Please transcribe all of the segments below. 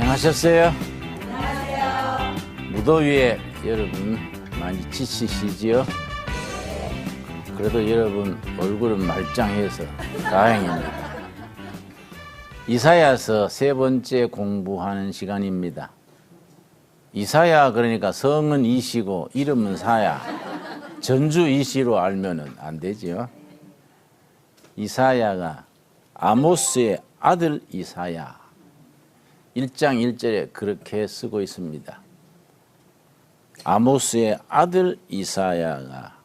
안녕하셨어요? 안녕하세요. 무더위에 여러분 많이 지치시지요? 그래도 여러분 얼굴은 말짱해서 다행입니다. 이사야서 세 번째 공부하는 시간입니다. 이사야 그러니까 성은 이시고 이름은 사야. 전주 이시로 알면은 안 되지요. 이사야가 아모스의 아들 이사야. 1장 1절에 그렇게 쓰고 있습니다. 아모스의 아들 이사야가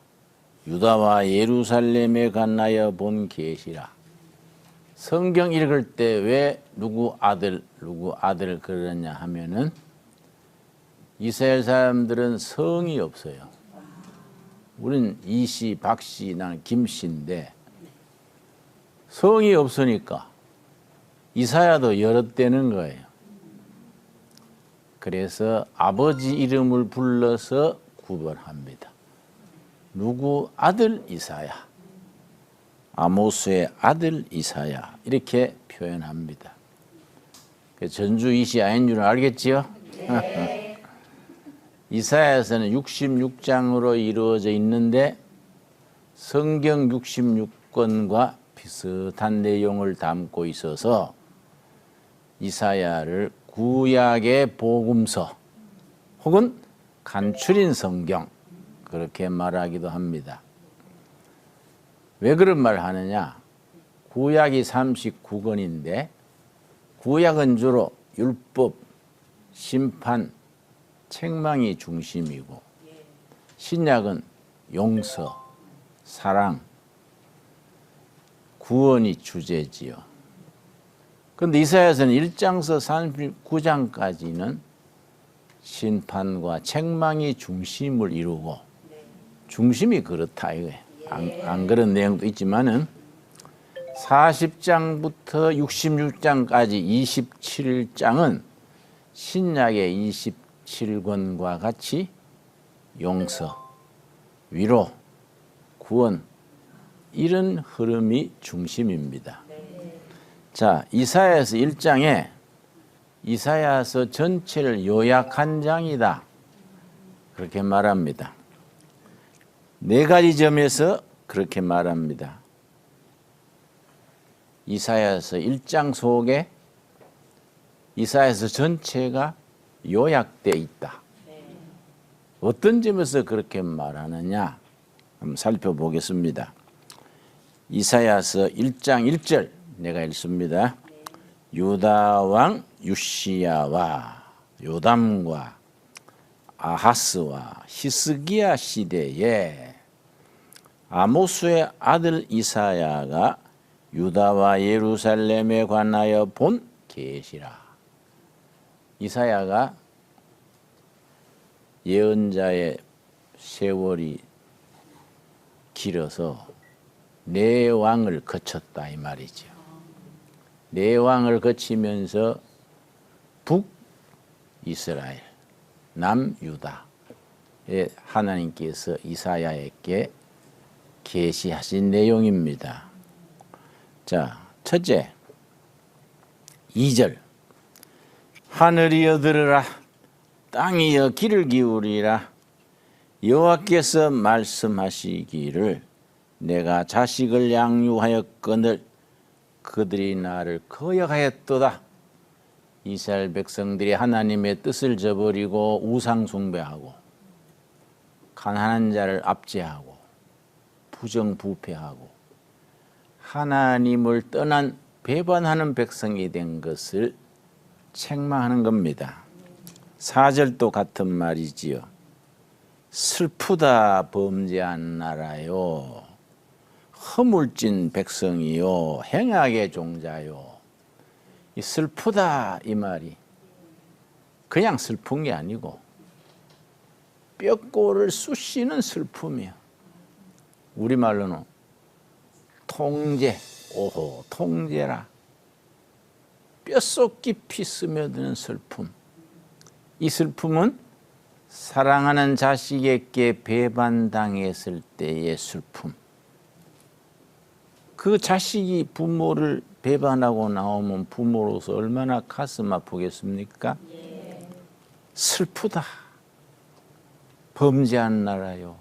유다와 예루살렘에 관하여 본 계시라. 성경 읽을 때 왜 누구 아들 그러냐 하면은 이스라엘 사람들은 성이 없어요. 우린 이씨, 박씨, 나는 김씨인데 성이 없으니까 이사야도 여럿되는 거예요. 그래서 아버지 이름을 불러서 구별합니다. 누구 아들 이사야, 아모스의 아들 이사야 이렇게 표현합니다. 전주 이시 아닌 줄은 알겠지요? 네. 이사야서는 66장으로 이루어져 있는데 성경 66권과 비슷한 내용을 담고 있어서 이사야를 구약의 복음서 혹은 간추린 성경 그렇게 말하기도 합니다. 왜 그런 말을 하느냐? 구약이 39권인데 구약은 주로 율법, 심판, 책망이 중심이고 신약은 용서, 사랑, 구원이 주제지요. 그런데 이사야서는 1장서 39장까지는 심판과 책망이 중심을 이루고 중심이 그렇다 이거예요. 안 그런 내용도 있지만은 40장부터 66장까지 27장은 신약의 27권과 같이 용서, 위로, 구원 이런 흐름이 중심입니다. 자, 이사야서 1장에 이사야서 전체를 요약한 장이다. 그렇게 말합니다. 네 가지 점에서 그렇게 말합니다. 이사야서 1장 속에 이사야서 전체가 요약되어 있다. 어떤 점에서 그렇게 말하느냐? 한번 살펴보겠습니다. 이사야서 1장 1절 내가 읽습니다. 유다 왕 요시야와 요담과 아하스와 히스기야 시대에 아모스의 아들 이사야가 유다와 예루살렘에 관하여 본 계시라. 이사야가 예언자의 세월이 길어서 네 왕을 거쳤다 이 말이죠. 네 왕을 거치면서 북이스라엘, 남유다에 하나님께서 이사야에게 계시하신 내용입니다. 자, 첫째, 2절. 하늘이여 들으라, 땅이여 귀를 기울이라. 여호와께서 말씀하시기를 내가 자식을 양육하였거늘 그들이 나를 거역하였도다. 이스라엘 백성들이 하나님의 뜻을 저버리고 우상 숭배하고 가난한 자를 압제하고 부정부패하고 하나님을 떠난 배반하는 백성이 된 것을 책망하는 겁니다. 4절도 같은 말이지요. 슬프다 범죄한 나라요, 허물진 백성이요, 행악의 종자요. 이 슬프다 이 말이 그냥 슬픈 게 아니고 뼈골을 쑤시는 슬픔이야. 우리말로는 통제, 오호 통제라. 뼛속 깊이 스며드는 슬픔. 이 슬픔은 사랑하는 자식에게 배반당했을 때의 슬픔. 그 자식이 부모를 배반하고 나오면 부모로서 얼마나 가슴 아프겠습니까? 슬프다. 범죄한 나라요.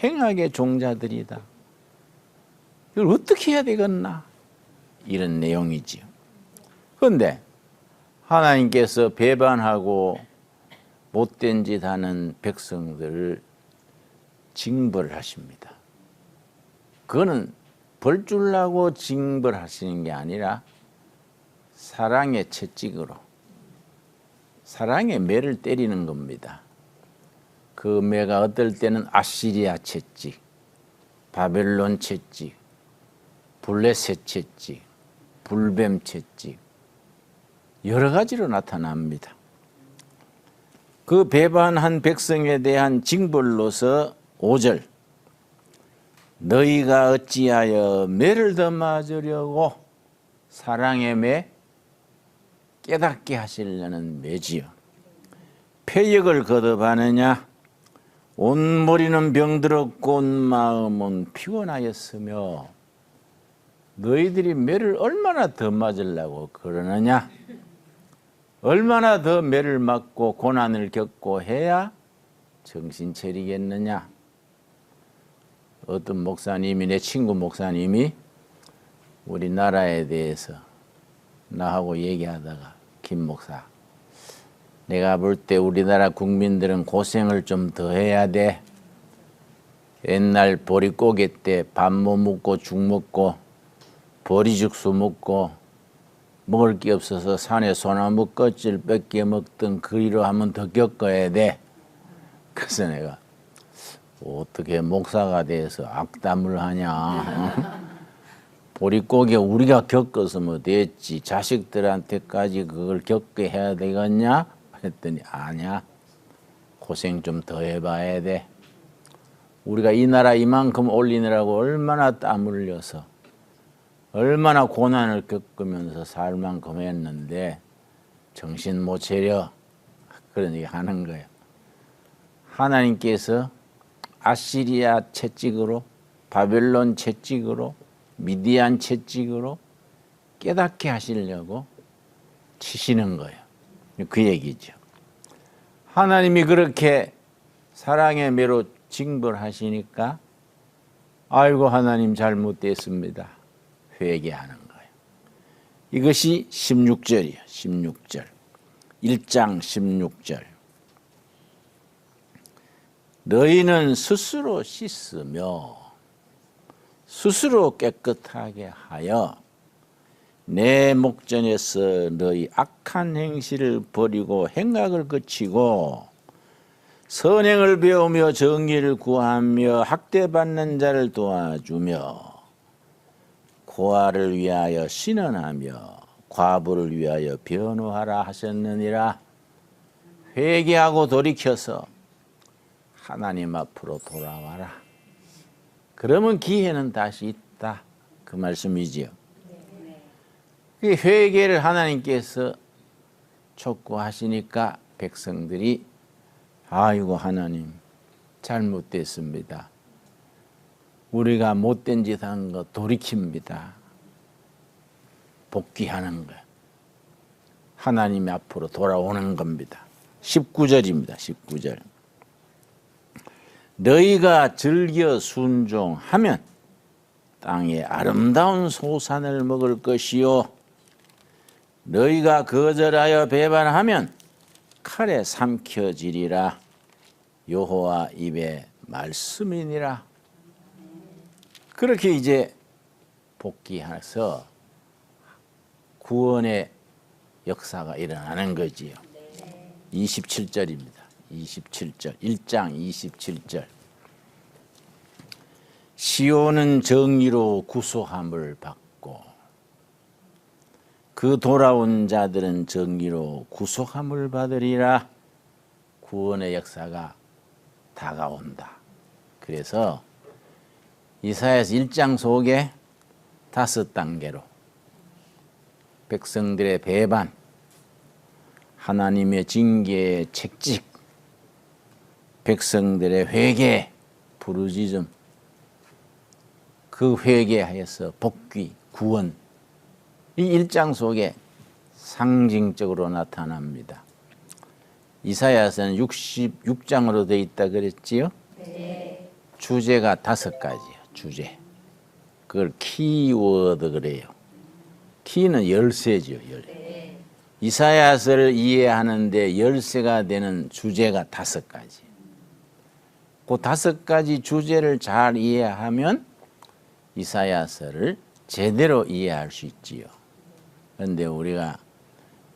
행악의 종자들이다. 이걸 어떻게 해야 되겠나? 이런 내용이지요. 그런데 하나님께서 배반하고 못된 짓 하는 백성들을 징벌하십니다. 그거는 벌 주려고 징벌하시는 게 아니라 사랑의 채찍으로, 사랑의 매를 때리는 겁니다. 그 매가 어떨 때는 아시리아 채찍, 바벨론 채찍, 블레셋 채찍, 불뱀 채찍, 여러 가지로 나타납니다. 그 배반한 백성에 대한 징벌로서 5절, 너희가 어찌하여 매를 더 맞으려고 사랑의 매 깨닫게 하시려는 매지요. 폐역을 거듭하느냐? 온 머리는 병들었고 온 마음은 피곤하였으며 너희들이 매를 얼마나 더 맞으려고 그러느냐? 얼마나 더 매를 맞고 고난을 겪고 해야 정신 차리겠느냐? 어떤 목사님이, 내 친구 목사님이 우리나라에 대해서 나하고 얘기하다가, 김 목사, 내가 볼 때 우리나라 국민들은 고생을 좀 더 해야 돼. 옛날 보릿고개 때 밥 못 먹고 죽 먹고 보리죽수 먹고 먹을 게 없어서 산에 소나무 껍질 뺏겨 먹던 그 일을 한번 더 겪어야 돼. 그래서 내가 어떻게 목사가 돼서 악담을 하냐. 보릿고개 우리가 겪어서 뭐 됐지. 자식들한테까지 그걸 겪게 해야 되겠냐? 했더니 아니야. 고생 좀 더 해봐야 돼. 우리가 이 나라 이만큼 올리느라고 얼마나 땀 흘려서 얼마나 고난을 겪으면서 살 만큼 했는데 정신 못 차려. 그런 얘기 하는 거예요. 하나님께서 아시리아 채찍으로, 바벨론 채찍으로, 미디안 채찍으로 깨닫게 하시려고 치시는 거예요. 그 얘기죠. 하나님이 그렇게 사랑의 매로 징벌하시니까 아이고 하나님 잘못됐습니다. 회개하는 거예요. 이것이 16절이에요. 16절. 1장 16절. 너희는 스스로 씻으며 스스로 깨끗하게 하여 내 목전에서 너희 악한 행실을 버리고 행악을 그치고 선행을 배우며 정의를 구하며 학대받는 자를 도와주며 고아를 위하여 신원하며 과부를 위하여 변호하라 하셨느니라. 회개하고 돌이켜서 하나님 앞으로 돌아와라. 그러면 기회는 다시 있다. 그 말씀이지요. 회개를 하나님께서 촉구하시니까 백성들이 아이고 하나님 잘못됐습니다. 우리가 못된 짓 한 거 돌이킵니다. 복귀하는 거. 하나님 앞으로 돌아오는 겁니다. 19절입니다. 19절. 너희가 즐겨 순종하면 땅에 아름다운 소산을 먹을 것이요 너희가 거절하여 배반하면 칼에 삼켜지리라. 여호와 입의 말씀이니라. 그렇게 이제 복귀해서 구원의 역사가 일어나는 거지요. 27절입니다. 27절. 1장 27절. 시온은 정의로 구속함을 받고 그 돌아온 자들은 정의로 구속함을 받으리라. 구원의 역사가 다가온다. 그래서 이사야서 1장 속에 5단계로 백성들의 배반, 하나님의 징계의 책찍, 백성들의 회개, 부르짖음, 그 회개하여서 복귀, 구원 이 일장 속에 상징적으로 나타납니다. 이사야서는 66장으로 되어 있다 그랬지요? 네. 주제가 5가지예요. 주제. 그걸 키워드 그래요. 키는 열쇠죠. 네. 이사야서를 이해하는데 열쇠가 되는 주제가 5가지. 그 5가지 주제를 잘 이해하면 이사야서를 제대로 이해할 수 있지요. 그런데 우리가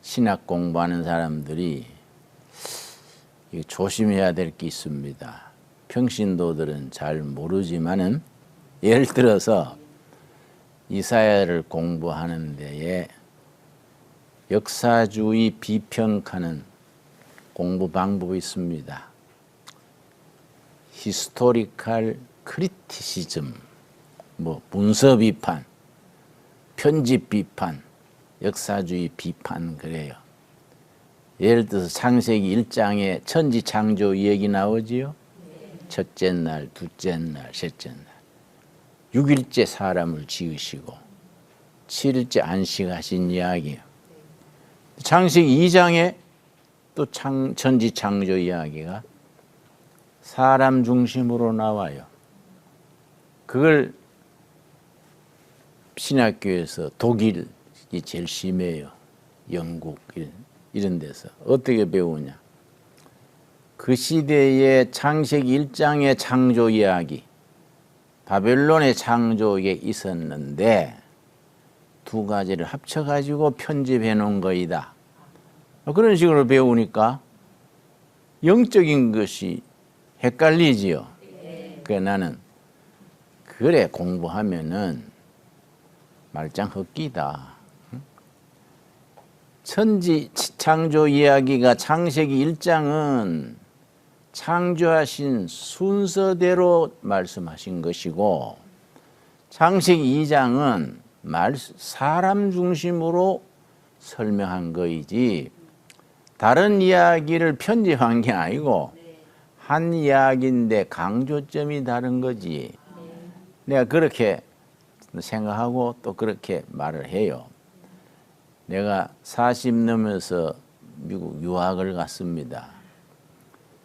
신학 공부하는 사람들이 조심해야 될 게 있습니다. 평신도들은 잘 모르지만은 예를 들어서 이사야를 공부하는 데에 역사주의 비평하는 공부 방법이 있습니다. 히스토리컬 크리티시즘, 문서 비판, 편집 비판, 역사주의 비판 그래요. 예를 들어서 창세기 1장에 천지 창조 이야기 나오지요. 첫째 날, 둘째 날, 셋째 날. 6일째 사람을 지으시고 7일째 안식하신 이야기예요. 창세기 2장에 또 천지 창조 이야기가 사람 중심으로 나와요. 그걸 신학교에서 독일이 제일 심해요. 영국 이런 데서 어떻게 배우냐. 그 시대의 창세기 1장의 창조 이야기, 바벨론의 창조에 있었는데 2가지를 합쳐가지고 편집해 놓은 거이다. 그런 식으로 배우니까 영적인 것이 헷갈리지요. 그래 나는 그래 공부하면은 말짱 헛기다. 천지 창조 이야기가 창세기 1장은 창조하신 순서대로 말씀하신 것이고 창세기 2장은 사람 중심으로 설명한 거이지 다른 이야기를 편집한 게 아니고 한 이야기인데 강조점이 다른 거지. 내가 그렇게 생각하고 또 그렇게 말을 해요. 내가 40 넘어서 미국 유학을 갔습니다.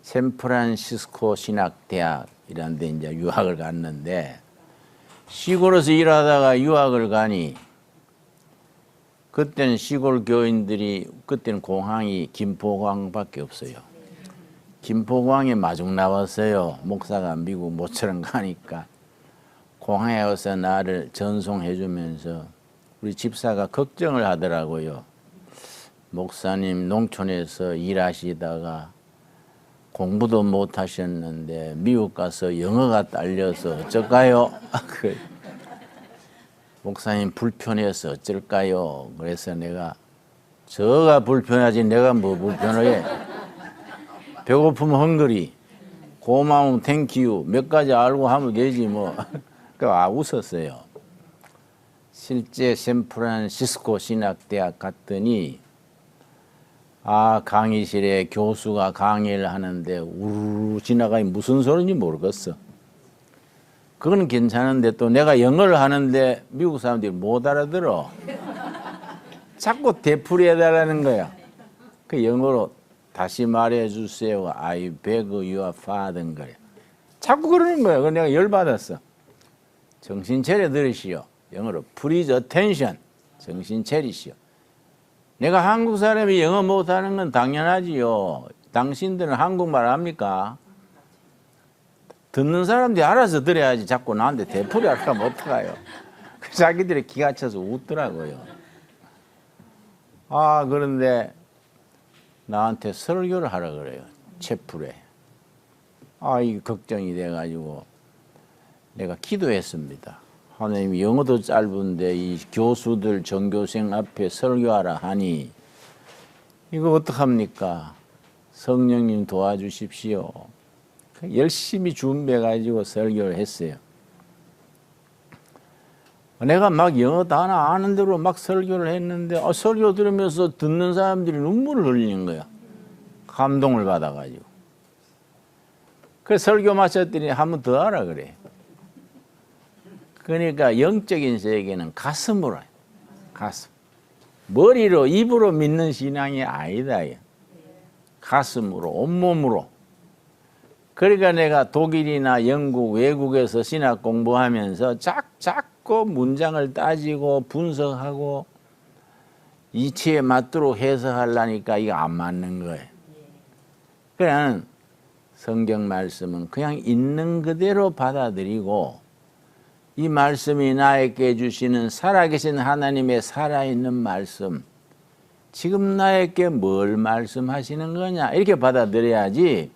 샌프란시스코 신학대학이라는 데 이제 유학을 갔는데 시골에서 일하다가 유학을 가니 그때는 시골 교인들이 그때는 공항이 김포공항밖에 없어요. 김포공항에 마중 나왔어요. 목사가 미국 모처럼 가니까 공항에 와서 나를 전송해 주면서 우리 집사가 걱정을 하더라고요. 목사님 농촌에서 일하시다가 공부도 못 하셨는데 미국 가서 영어가 딸려서 어쩔까요? 목사님 불편해서 어쩔까요? 그래서 내가 저가 불편하지 내가 뭐 불편해. 배고프면 헝그리, 고마움 땡큐 몇 가지 알고 하면 되지 뭐. 웃었어요. 실제 샌프란시스코 신학대학 갔더니 강의실에 교수가 강의를 하는데 우르르 지나가니 무슨 소리인지 모르겠어. 그건 괜찮은데 또 내가 영어를 하는데 미국 사람들이 못 알아들어. 자꾸 되풀이해달라는 거야. 그 영어로 다시 말해주세요. I beg your pardon 거야. 자꾸 그러는 거야. 그래서 내가 열받았어. 정신 차려 들으시오. 영어로 please attention. 정신 차리시오. 내가 한국 사람이 영어 못하는 건 당연하지요. 당신들은 한국말 합니까? 듣는 사람들이 알아서 들어야지 자꾸 나한테 되풀이 할까 면 어떡해요. 자기들이 기가 차서 웃더라고요. 그런데 나한테 설교를 하라 그래요. 채플에. 이게 걱정이 돼가지고 내가 기도했습니다. 하나님 영어도 짧은데 이 교수들 전교생 앞에 설교하라 하니 이거 어떡합니까? 성령님 도와주십시오. 열심히 준비해가지고 설교를 했어요. 내가 막 영어 단어 아는 대로 막 설교를 했는데 설교 들으면서 듣는 사람들이 눈물을 흘리는 거야. 감동을 받아가지고. 그래서 설교 마쳤더니 한 번 더 하라 그래. 그러니까 영적인 세계는 가슴으로 해요. 가슴. 머리로 입으로 믿는 신앙이 아니다. 가슴으로 온몸으로. 그러니까 내가 독일이나 영국 외국에서 신학 공부하면서 자꾸 문장을 따지고 분석하고 이치에 맞도록 해석하려니까 이거 안 맞는 거예요. 그냥 성경 말씀은 그냥 있는 그대로 받아들이고 이 말씀이 나에게 주시는 살아계신 하나님의 살아있는 말씀, 지금 나에게 뭘 말씀하시는 거냐 이렇게 받아들여야지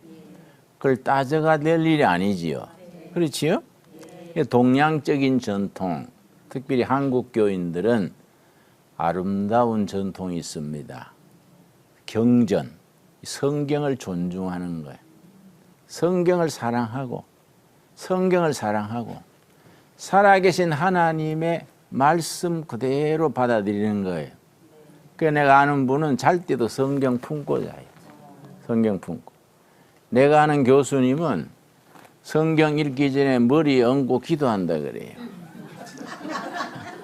그걸 따져가 될 일이 아니지요. 그렇지요? 동양적인 전통, 특별히 한국 교인들은 아름다운 전통이 있습니다. 경전, 성경을 존중하는 거예요. 성경을 사랑하고 살아계신 하나님의 말씀 그대로 받아들이는 거예요. 그러니까 내가 아는 분은 잘 때도 성경 품고 자요. 성경 품고. 내가 아는 교수님은 성경 읽기 전에 머리에 얹고 기도한다 그래요.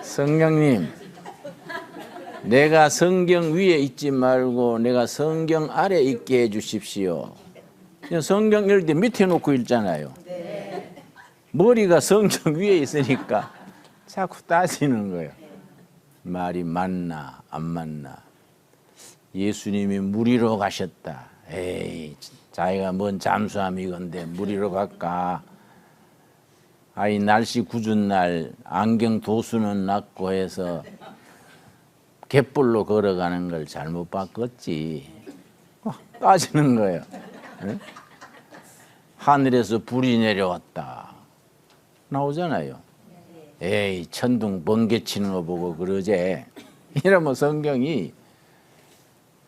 성령님, 내가 성경 위에 있지 말고 내가 성경 아래 있게 해 주십시오. 성경 읽을 때 밑에 놓고 읽잖아요. 머리가 성경 위에 있으니까 자꾸 따지는 거예요. 말이 맞나 안 맞나. 예수님이 무리로 가셨다. 에이, 자기가 뭔 잠수함이건데 무리로 갈까. 아이 날씨 궂은 날 안경 도수는 낮고 해서 갯불로 걸어가는 걸 잘못 바꿨지. 따지는 거예요. 네? 하늘에서 불이 내려왔다 나오잖아요. 에이 천둥 번개 치는 거 보고 그러지. 이러면 성경이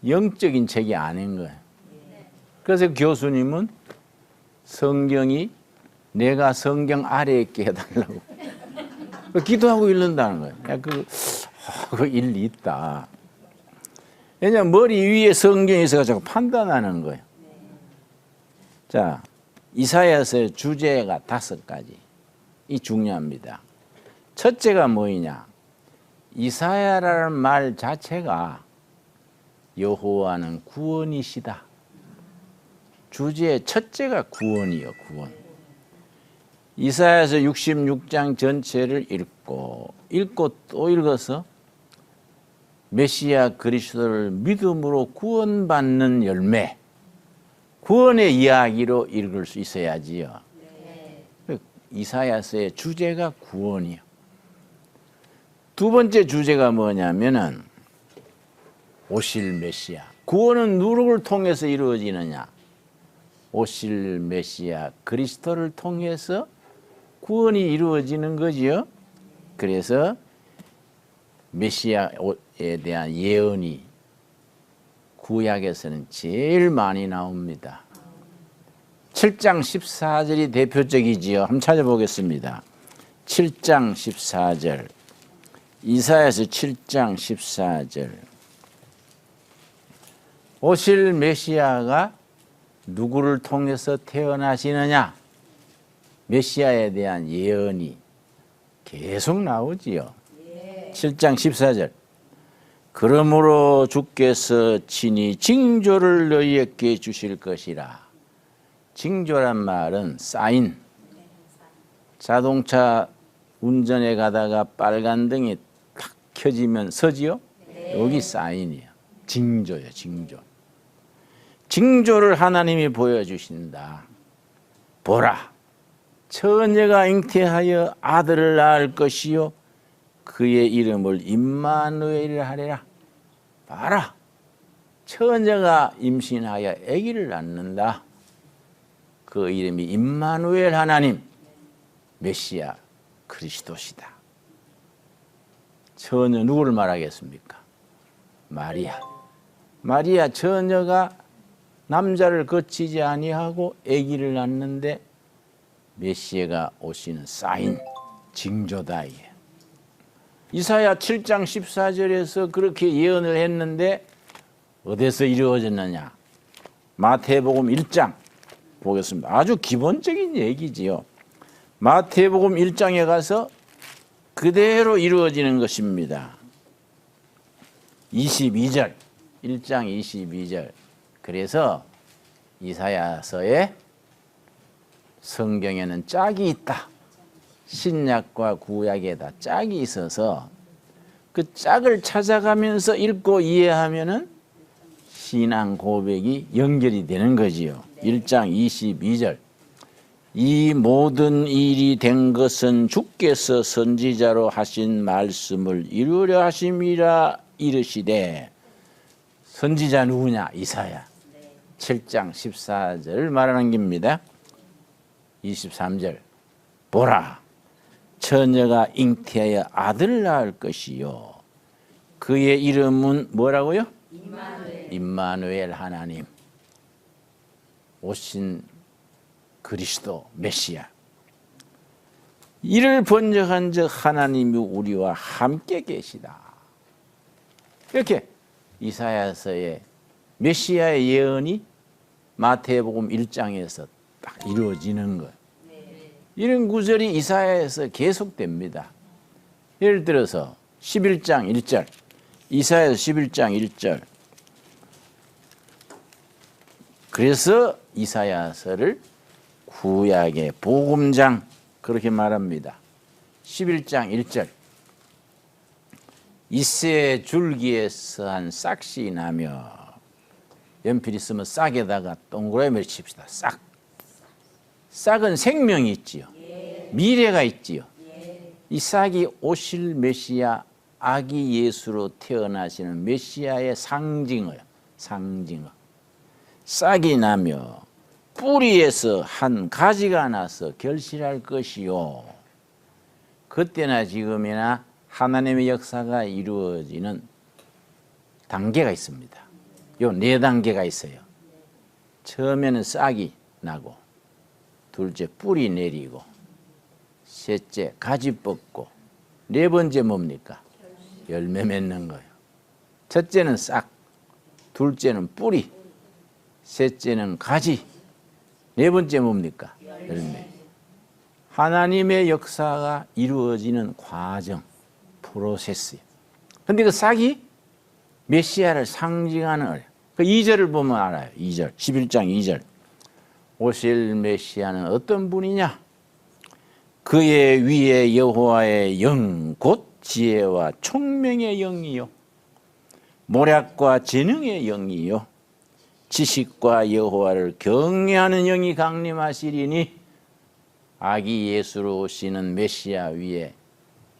영적인 책이 아닌 거예요. 그래서 교수님은 성경이 내가 성경 아래에 있게 해달라고 기도하고 읽는다는 거예요. 그 일리 있다. 왜냐하면 머리 위에 성경이 있어가지고 판단하는 거예요. 자, 이사야서의 주제가 5가지. 이 중요합니다. 첫째가 뭐냐? 이사야라는 말 자체가 여호와는 구원이시다. 주제의 첫째가 구원이요, 구원. 이사야서 66장 전체를 읽고 또 읽어서 메시아 그리스도를 믿음으로 구원받는 열매, 구원의 이야기로 읽을 수 있어야지요. 이사야서의 주제가 구원이요. 두 번째 주제가 뭐냐면은 오실 메시아. 구원은 누구를 통해서 이루어지느냐? 오실 메시아 그리스도를 통해서 구원이 이루어지는 거지요. 그래서 메시아에 대한 예언이 구약에서는 제일 많이 나옵니다. 7장 14절이 대표적이지요. 한번 찾아보겠습니다. 7장 14절. 이사야서 7장 14절. 오실 메시아가 누구를 통해서 태어나시느냐? 메시아에 대한 예언이 계속 나오지요. 7장 14절. 그러므로 주께서 친히 징조를 너희에게 주실 것이라. 징조란 말은 사인. 자동차 운전해 가다가 빨간 등이 탁 켜지면 서지요? 여기 사인이에요. 징조예요, 징조. 징조를 하나님이 보여주신다. 보라, 처녀가 잉태하여 아들을 낳을 것이요 그의 이름을 임마누엘이라 하리라. 봐라, 처녀가 임신하여 아기를 낳는다. 그 이름이 임마누엘 하나님, 메시아 그리스도시다. 처녀 누구를 말하겠습니까? 마리아. 마리아 처녀가 남자를 거치지 아니하고 아기를 낳는데 메시아가 오시는 사인, 징조다. 이사야 7장 14절에서 그렇게 예언을 했는데 어디서 이루어졌느냐? 마태복음 1장 보겠습니다. 아주 기본적인 얘기지요. 마태복음 1장에 가서 그대로 이루어지는 것입니다. 22절, 1장 22절. 그래서 이사야서에 성경에는 짝이 있다. 신약과 구약에다 짝이 있어서 그 짝을 찾아가면서 읽고 이해하면은 신앙 고백이 연결이 되는 거지요. 1장 22절. 이 모든 일이 된 것은 주께서 선지자로 하신 말씀을 이루려 하심이라 이르시되. 선지자 누구냐? 이사야. 7장 14절을 말하는 겁니다. 23절. 보라, 처녀가 잉태하여 아들을 낳을 것이요 그의 이름은 뭐라고요? 임마누엘. 하나님 오신 그리스도 메시아. 이를 번역한 즉 하나님이 우리와 함께 계시다. 이렇게 이사야서의 메시아의 예언이 마태복음 1장에서 딱 이루어지는 거예요. 이런 구절이 이사야에서 계속됩니다. 예를 들어서 11장 1절, 이사야서 11장 1절. 그래서 이사야서를 구약의 복음장 그렇게 말합니다. 11장 1절. 이새의 줄기에서 한 싹이 나며, 연필 있으면 싹에다가 동그라미를 칩시다. 싹. 싹은 생명이 있지요. 미래가 있지요. 이 싹이 오실 메시아, 아기 예수로 태어나시는 메시아의 상징어요. 상징어. 싹이 나며 뿌리에서 한 가지가 나서 결실할 것이요. 그때나 지금이나 하나님의 역사가 이루어지는 단계가 있습니다. 요 4단계가 있어요. 처음에는 싹이 나고, 둘째 뿌리 내리고, 셋째 가지 뻗고, 네 번째 뭡니까? 열매 맺는 거예요. 첫째는 싹, 둘째는 뿌리, 셋째는 가지, 네 번째 뭡니까? 열매. 하나님의 역사가 이루어지는 과정, 프로세스예요. 근데 그 싹이 메시아를 상징하는, 그 2절을 보면 알아요. 2절, 11장 2절. 오실 메시아는 어떤 분이냐? 그의 위에 여호와의 영, 곧 지혜와 총명의 영이요, 모략과 재능의 영이요, 지식과 여호와를 경외하는 영이 강림하시리니. 아기 예수로 오시는 메시아 위에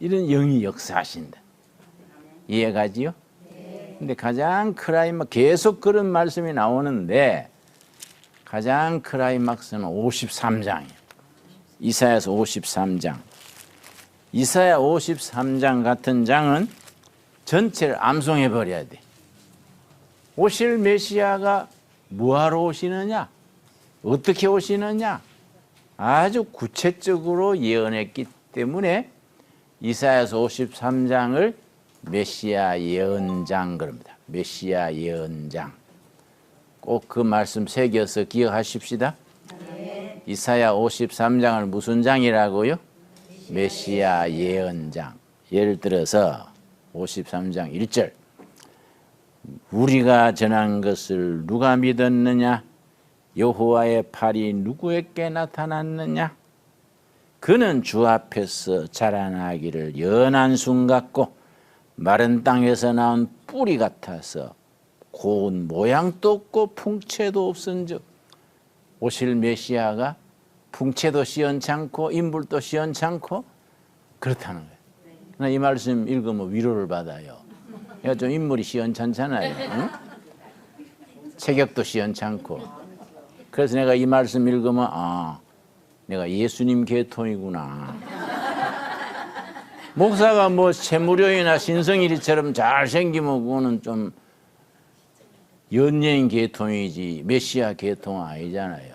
이런 영이 역사하신다. 이해가지요? 근데 가장 크라이막스, 계속 그런 말씀이 나오는데 가장 크라이막스는 53장이에요. 이사야서 53장. 이사야 53장 같은 장은 전체를 암송해 버려야 돼. 오실 메시아가 뭐하러 오시느냐? 어떻게 오시느냐? 아주 구체적으로 예언했기 때문에 이사야서 53장을 메시아 예언장 그럽니다. 메시아 예언장. 꼭 그 말씀 새겨서 기억하십시다. 네. 이사야 53장을 무슨 장이라고요? 메시아 예언장. 예를 들어서 53장 1절. 우리가 전한 것을 누가 믿었느냐? 여호와의 팔이 누구에게 나타났느냐? 그는 주 앞에서 자라나기를 연한 순 같고 마른 땅에서 나온 뿌리 같아서 고운 모양도 없고 풍채도 없은즉. 오실 메시아가 풍채도 시원찮고 인물도 시원찮고 그렇다는 거예요. 이 말씀 읽으면 위로를 받아요. 내가 좀 인물이 시원찮잖아요. 응? 체격도 시원찮고. 그래서 내가 이 말씀 읽으면 내가 예수님 계통이구나. 목사가 뭐 채무료이나 신성일이처럼 잘생기면 그거는 좀 연예인 계통이지 메시아 계통은 아니잖아요.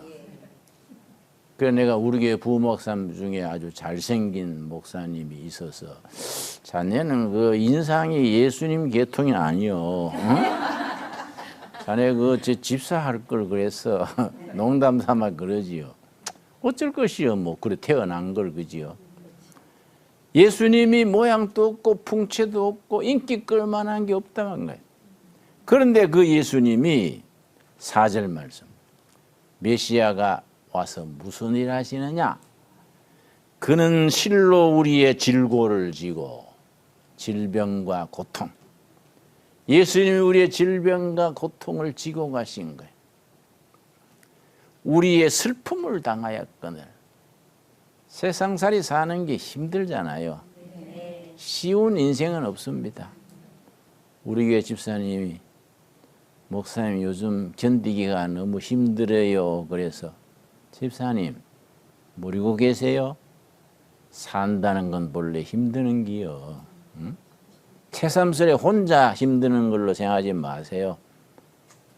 그래서 내가 우리 교회 부목사님 중에 아주 잘생긴 목사님이 있어서 자네는 그 인상이 예수님 계통이 아니요. 응? 자네 그 집사할 걸 그랬어. 농담 삼아 그러지요. 어쩔 것이요. 뭐 그래 태어난 걸 그지요. 예수님이 모양도 없고 풍채도 없고 인기 끌만한 게 없다는 거예요. 그런데 그 예수님이 4절 말씀, 메시아가 와서 무슨 일 하시느냐? 그는 실로 우리의 질고를 지고 질병과 고통, 예수님이 우리의 질병과 고통을 지고 가신 거예요. 우리의 슬픔을 당하였거늘. 세상살이 사는 게 힘들잖아요. 쉬운 인생은 없습니다. 우리 교회 집사님이 목사님 요즘 견디기가 너무 힘들어요. 그래서 집사님 모르고 계세요? 산다는 건 본래 힘드는 기요. 응? 새삼스레 혼자 힘드는 걸로 생각하지 마세요.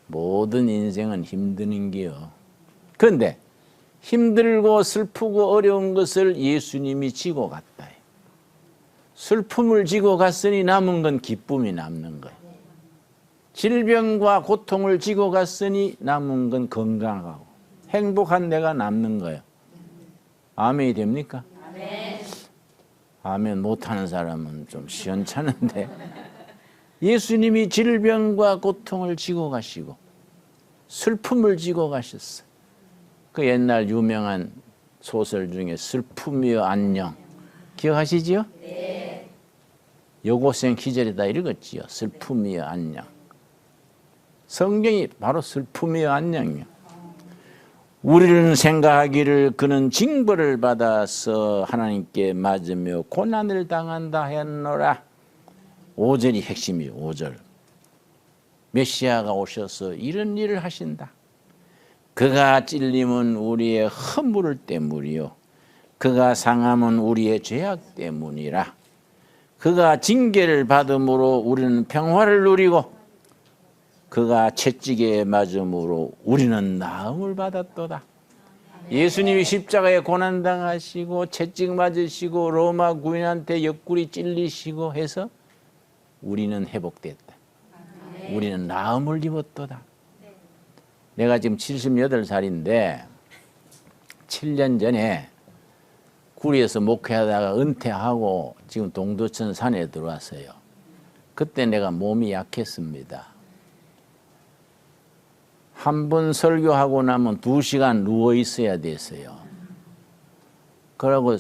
모든 인생은 힘드는 기요. 그런데 힘들고 슬프고 어려운 것을 예수님이 지고 갔다. 슬픔을 지고 갔으니 남은 건 기쁨이 남는 거예요. 질병과 고통을 지고 갔으니 남은 건 건강하고 행복한 내가 남는 거예요. 아멘이 됩니까? 아멘. 아멘 못하는 사람은 좀 시원찮은데 예수님이 질병과 고통을 지고 가시고 슬픔을 지고 가셨어요. 그 옛날 유명한 소설 중에 슬픔이여 안녕 기억하시지요? 네. 여고생 시절에다 읽었지요. 슬픔이여 안녕. 성경이 바로 슬픔이여 안녕이요. 우리는 생각하기를 그는 징벌을 받아서 하나님께 맞으며 고난을 당한다 했노라. 5절이 핵심이에요. 5절. 메시아가 오셔서 이런 일을 하신다. 그가 찔림은 우리의 허물 때문이요 그가 상함은 우리의 죄악 때문이라. 그가 징계를 받음으로 우리는 평화를 누리고 그가 채찍에 맞음으로 우리는 나음을 받았도다. 예수님이 십자가에 고난당하시고 채찍 맞으시고 로마 군인한테 옆구리 찔리시고 해서 우리는 회복됐다. 우리는 나음을 입었도다. 내가 지금 78살인데 7년 전에 구리에서 목회하다가 은퇴하고 지금 동두천 산에 들어왔어요. 그때 내가 몸이 약했습니다. 한 번 설교하고 나면 2시간 누워 있어야 됐어요. 그러고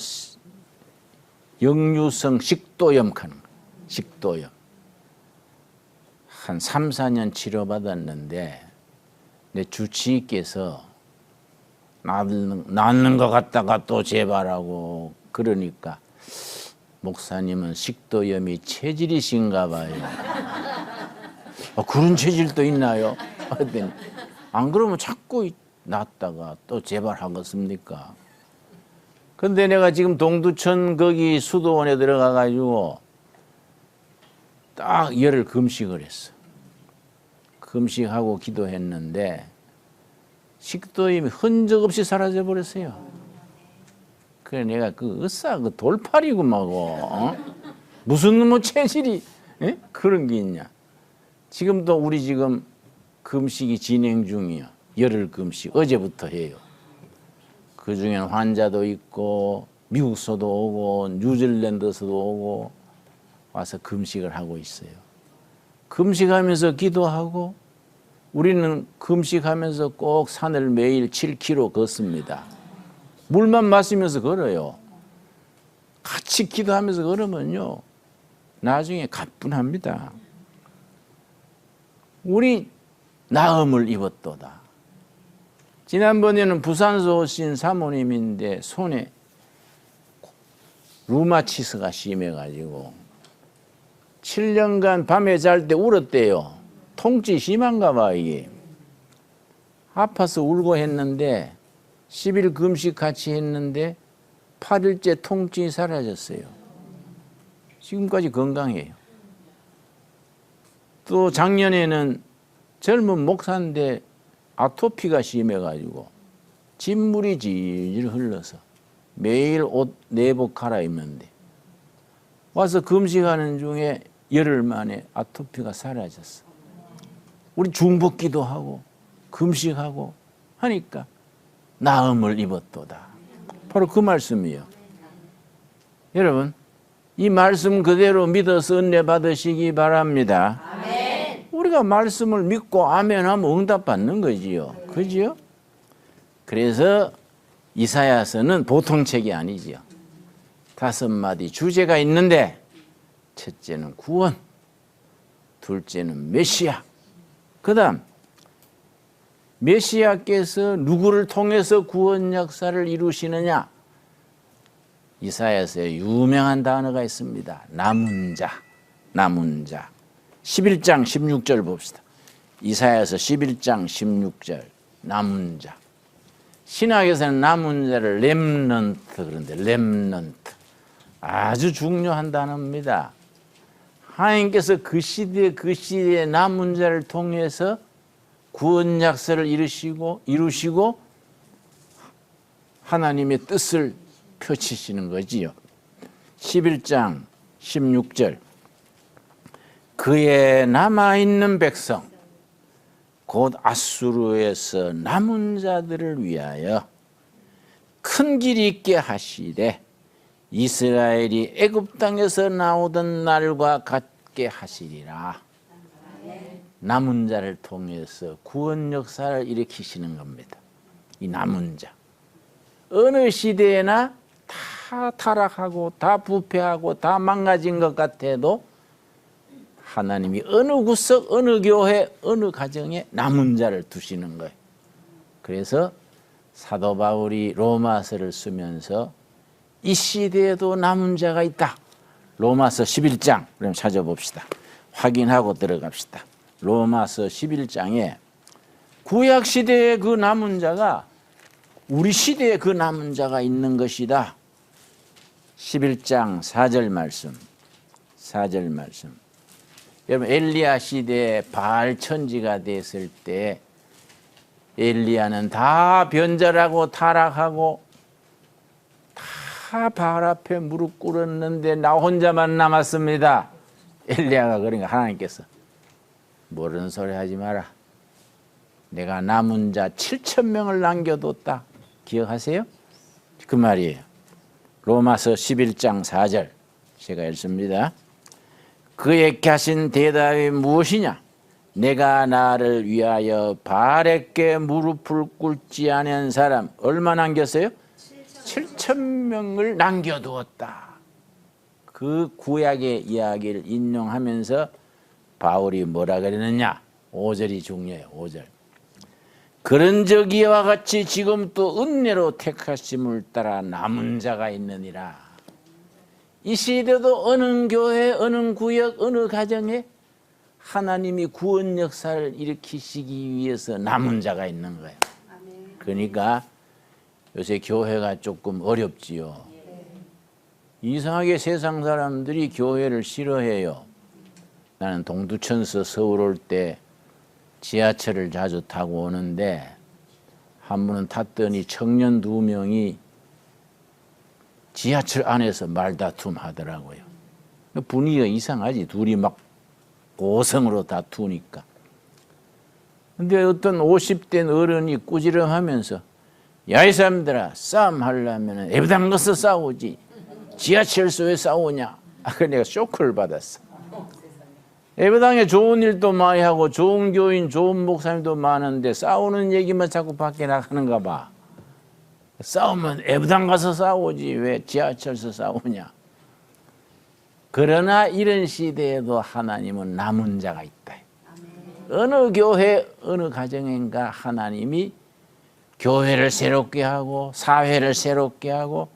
역류성 식도염 하는 거예요. 식도염. 한 3, 4년 치료받았는데 내 주치의께서 낫는 것 같다가 또 재발하고 그러니까 목사님은 식도염이 체질이신가 봐요. 그런 체질도 있나요? 하더니 안 그러면 자꾸 낫다가 또 재발하겠습니까? 근데 내가 지금 동두천 거기 수도원에 들어가 가지고 딱 열흘 금식을 했어. 금식하고 기도했는데 식도염이 흔적 없이 사라져 버렸어요. 그래 내가 그 으쌰 그 돌팔이고 뭐고 무슨 뭐 체질이 그런 게 있냐. 지금도 우리 지금 금식이 진행 중이야. 열흘 금식 어제부터 해요. 그 중에는 환자도 있고 미국서도 오고 뉴질랜드서도 오고 와서 금식을 하고 있어요. 금식하면서 기도하고 우리는 금식하면서 꼭 산을 매일 7km 걷습니다. 물만 마시면서 걸어요. 같이 기도하면서 걸으면요. 나중에 가뿐합니다. 우리 나음을 입었도다. 지난번에는 부산서 오신 사모님인데 손에 루마티스가 심해가지고 7년간 밤에 잘 때 울었대요. 통증이 심한가 봐 이게. 아파서 울고 했는데 10일 금식 같이 했는데 8일째 통증이 사라졌어요. 지금까지 건강해요. 또 작년에는 젊은 목사인데 아토피가 심해가지고 진물이 질질 흘러서 매일 옷 내복 갈아입는데 와서 금식하는 중에 열흘 만에 아토피가 사라졌어. 우리 중복기도 하고 금식하고 하니까 나음을 입었도다. 바로 그 말씀이에요. 여러분 이 말씀 그대로 믿어서 은혜 받으시기 바랍니다. 아멘. 우리가 말씀을 믿고 아멘 하면 응답 받는 거지요. 그지요? 그래서 이사야서는 보통 책이 아니지요. 5마디 주제가 있는데 첫째는 구원, 둘째는 메시아, 그 다음 메시아께서 누구를 통해서 구원 역사를 이루시느냐? 이사야서에 유명한 단어가 있습니다. 남은 자, 남은 자. 11장 16절 봅시다. 이사야서 11장 16절, 남은 자. 신학에서는 남은 자를 렘넌트 그런데 렘넌트 아주 중요한 단어입니다. 하나님께서 그 시대에 남은 자를 통해서 구원 역사를 이루시고 하나님의 뜻을 펼치시는 거지요. 11장 16절 그의 남아있는 백성 곧 아수르에서 남은 자들을 위하여 큰 길이 있게 하시되 이스라엘이 애굽 땅에서 나오던 날과 같게 하시리라. 남은 자를 통해서 구원 역사를 일으키시는 겁니다. 이 남은 자 어느 시대에나 다 타락하고 다 부패하고 다 망가진 것 같아도 하나님이 어느 구석 어느 교회 어느 가정에 남은 자를 두시는 거예요. 그래서 사도 바울이 로마서를 쓰면서 이 시대에도 남은 자가 있다. 로마서 11장 그럼 찾아봅시다. 확인하고 들어갑시다. 로마서 11장에 구약 시대의 그 남은 자가 우리 시대에 그 남은 자가 있는 것이다. 11장 4절 말씀. 4절 말씀. 여러분 엘리야 시대에 바알 천지가 됐을 때 엘리야는 다 변절하고 타락하고 다 바알 앞에 무릎 꿇었는데 나 혼자만 남았습니다. 엘리야가 그러니까 하나님께서 모르는 소리 하지 마라. 내가 남은 자 7,000명을 남겨뒀다. 기억하세요? 그 말이에요. 로마서 11장 4절 제가 읽습니다. 그에게 하신 대답이 무엇이냐? 내가 나를 위하여 바알에게 무릎을 꿇지 않은 사람 얼마 남겼어요? 7,000명을 남겨두었다. 그 구약의 이야기를 인용하면서 바울이 뭐라 그랬느냐? 5절이 중요해요. 5절. 그런 적 이와 같이 지금 또 은혜로 택하심을 따라 남은 자가 있느니라. 이 시대도 어느 교회, 어느 구역, 어느 가정에 하나님이 구원 역사를 일으키시기 위해서 남은 자가 있는 거예요. 그러니까 요새 교회가 조금 어렵지요. 이상하게 세상 사람들이 교회를 싫어해요. 나는 동두천서 서울 올 때 지하철을 자주 타고 오는데 한 번은 탔더니 청년 2명이 지하철 안에서 말다툼 하더라고요. 분위기가 이상하지. 둘이 막 고성으로 다투니까. 근데 어떤 50대 어른이 꾸지람하면서 야, 이 사람들아, 싸움 하려면 애부당 가서 싸우지. 지하철에서 싸우냐? 그래서 내가 쇼크를 받았어. 예배당에 좋은 일도 많이 하고 좋은 교인, 좋은 목사님도 많은데 싸우는 얘기만 자꾸 밖에 나가는가 봐. 싸우면 예배당 가서 싸우지 왜 지하철에서 싸우냐. 그러나 이런 시대에도 하나님은 남은 자가 있다. 어느 교회, 어느 가정인가 하나님이 교회를 새롭게 하고 사회를 새롭게 하고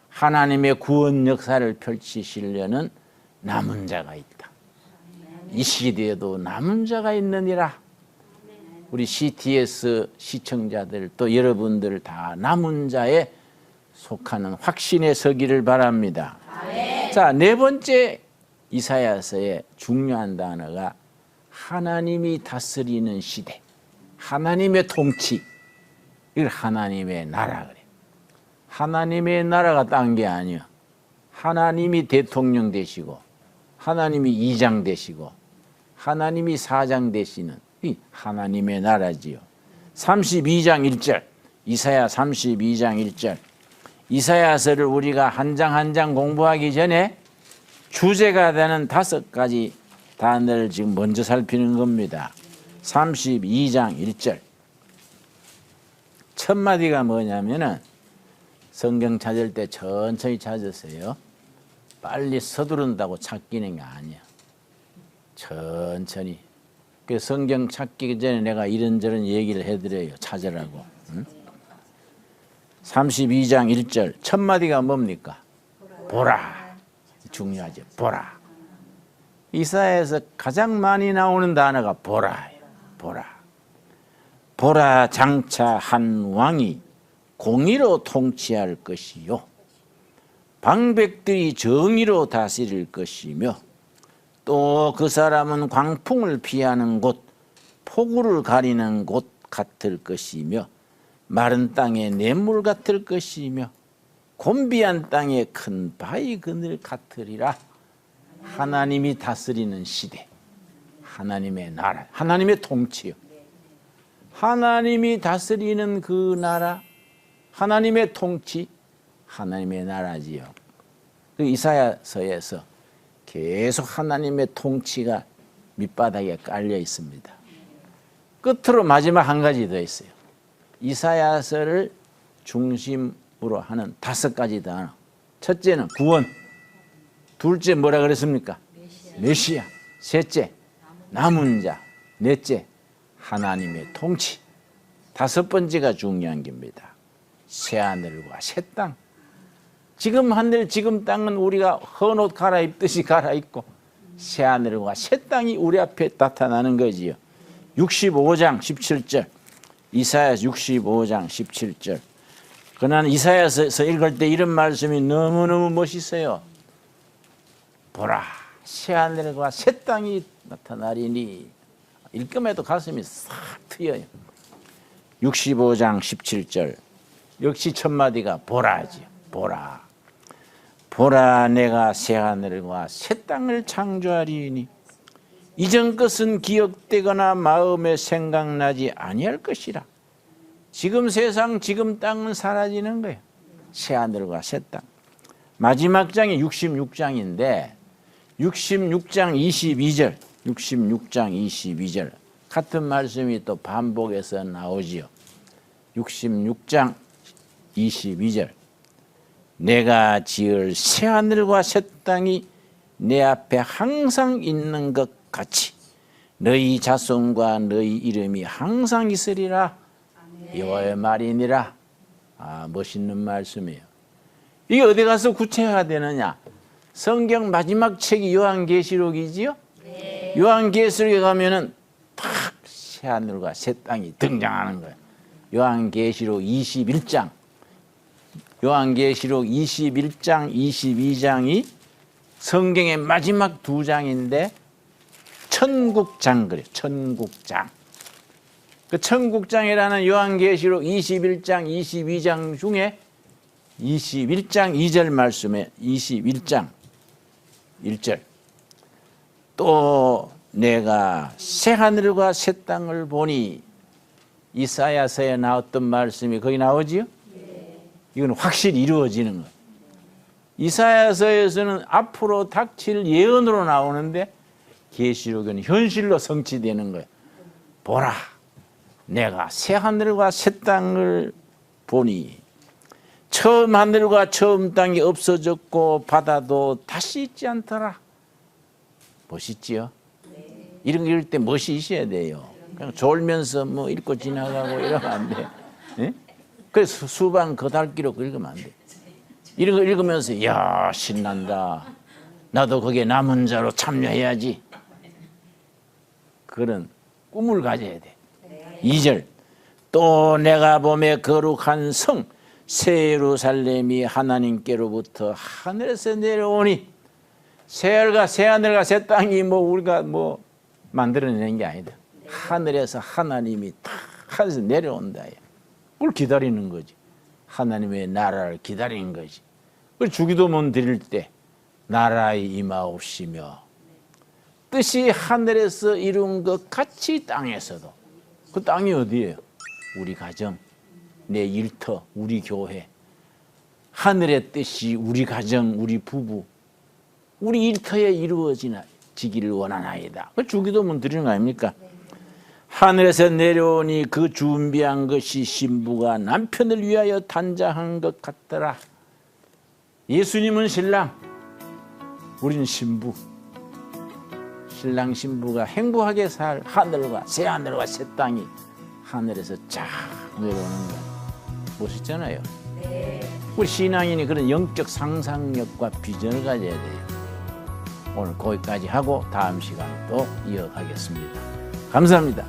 하나님의 구원 역사를 펼치시려는 남은 자가 있다. 이 시대에도 남은 자가 있느니라. 우리 CTS 시청자들 또 여러분들 다 남은 자에 속하는 확신에 서기를 바랍니다. 자, 네 번째 이사야서의 중요한 단어가 하나님이 다스리는 시대, 하나님의 통치, 이걸 하나님의 나라 그래. 하나님의 나라가 딴 게 아니야. 하나님이 대통령 되시고 하나님이 이장 되시고 하나님이 사장 되시는 이 하나님의 나라지요. 32장 1절 이사야 32장 1절 이사야서를 우리가 한 장 한 장 공부하기 전에 주제가 되는 5가지 단어를 지금 먼저 살피는 겁니다. 32장 1절. 첫 마디가 뭐냐면은 성경 찾을 때 천천히 찾으세요. 빨리 서두른다고 찾기는 게 아니야. 천천히. 그 성경 찾기 전에 내가 이런저런 얘기를 해드려요. 찾으라고. 응? 32장 1절. 첫 마디가 뭡니까? 보라. 중요하죠. 보라. 이사야에서 가장 많이 나오는 단어가 보라예요. 보라. 보라 장차 한 왕이 공의로 통치할 것이요 방백들이 정의로 다스릴 것이며 또 그 사람은 광풍을 피하는 곳 폭우를 가리는 곳 같을 것이며 마른 땅에 냇물 같을 것이며 곤비한 땅에 큰 바위 그늘 같으리라. 하나님이 다스리는 시대, 하나님의 나라, 하나님의 통치요. 하나님이 다스리는 그 나라, 하나님의 통치, 하나님의 나라지요. 그 이사야서에서 계속 하나님의 통치가 밑바닥에 깔려 있습니다. 끝으로 마지막 한 가지 더 있어요. 이사야서를 중심으로 하는 5가지 단어. 첫째는 구원, 둘째 뭐라 그랬습니까? 메시아. 셋째 남은 자, 넷째 하나님의 통치. 5번째가 중요한 겁니다. 새하늘과 새 땅. 지금 하늘 지금 땅은 우리가 헌 옷 갈아입듯이 갈아입고 새하늘과 새 땅이 우리 앞에 나타나는 거지요. 65장 17절. 이사야서 65장 17절. 그러나 이사야서 읽을 때 이런 말씀이 너무너무 멋있어요. 보라, 새하늘과 새 땅이 나타나리니. 읽음에도 가슴이 싹 트여요. 65장 17절. 역시 첫 마디가 보라지요. 보라. 보라, 내가 새하늘과 새 땅을 창조하리니 이전 것은 기억되거나 마음에 생각나지 아니할 것이라. 지금 세상, 지금 땅은 사라지는 거예요. 새하늘과 새 땅. 마지막 장이 66장인데 66장 22절, 66장 22절 같은 말씀이 또 반복해서 나오지요. 66장 22절. 내가 지을 새하늘과 새 땅이 내 앞에 항상 있는 것 같이 너희 자손과 너희 이름이 항상 있으리라. 여호와의 말이니라. 멋있는 말씀이에요. 이게 어디 가서 구체화되느냐? 성경 마지막 책이 요한계시록이지요? 네. 요한계시록에 가면은 탁 새하늘과 새 땅이 등장하는 거예요. 요한계시록 21장. 요한계시록 21장, 22장이 성경의 마지막 2장인데 천국장 그래요. 천국장. 그 천국장이라는 요한계시록 21장, 22장 중에 21장 2절 말씀에 21장 1절. 또 내가 새하늘과 새 땅을 보니. 이사야서에 나왔던 말씀이 거기 나오지요? 이건 확실히 이루어지는 거예요. 이사야서에서는 앞으로 닥칠 예언으로 나오는데 계시록은 현실로 성취되는 거예요. 보라, 내가 새 하늘과 새 땅을 보니 처음 하늘과 처음 땅이 없어졌고 바다도 다시 있지 않더라. 멋있지요? 이런 거 읽을 때 멋이 있어야 돼요. 그냥 졸면서 뭐 읽고 지나가고 이러면 안 돼. 네? 그래서 수반 거달기로 읽으면 안 돼. 이런 거 읽으면서 이야 신난다. 나도 거기에 남은 자로 참여해야지. 그런 꿈을 가져야 돼. 2절. 또 내가 보매 거룩한 성 새 예루살렘이 하나님께로부터 하늘에서 내려오니. 새하늘과 새 땅이 뭐 우리가 뭐 만들어내는 게 아니다. 하늘에서 하나님이 다 하늘에서 내려온다. 그걸 기다리는 거지. 하나님의 나라를 기다리는 거지. 주기도문 드릴 때 나라에 임하옵시며 뜻이 하늘에서 이룬 것 같이 땅에서도. 그 땅이 어디예요? 우리 가정, 내 일터, 우리 교회. 하늘의 뜻이 우리 가정, 우리 부부, 우리 일터에 이루어지기를 원하나이다. 그 주기도문 드리는 거 아닙니까? 하늘에서 내려오니 그 준비한 것이 신부가 남편을 위하여 단장한 것 같더라. 예수님은 신랑, 우리는 신부. 신랑 신부가 행복하게 살 하늘과 새하늘과 새 땅이 하늘에서 쫙 내려오는 거 멋있잖아요. 네. 우리 신앙인이 그런 영적 상상력과 비전을 가져야 돼요. 오늘 거기까지 하고 다음 시간 또 이어가겠습니다. 감사합니다.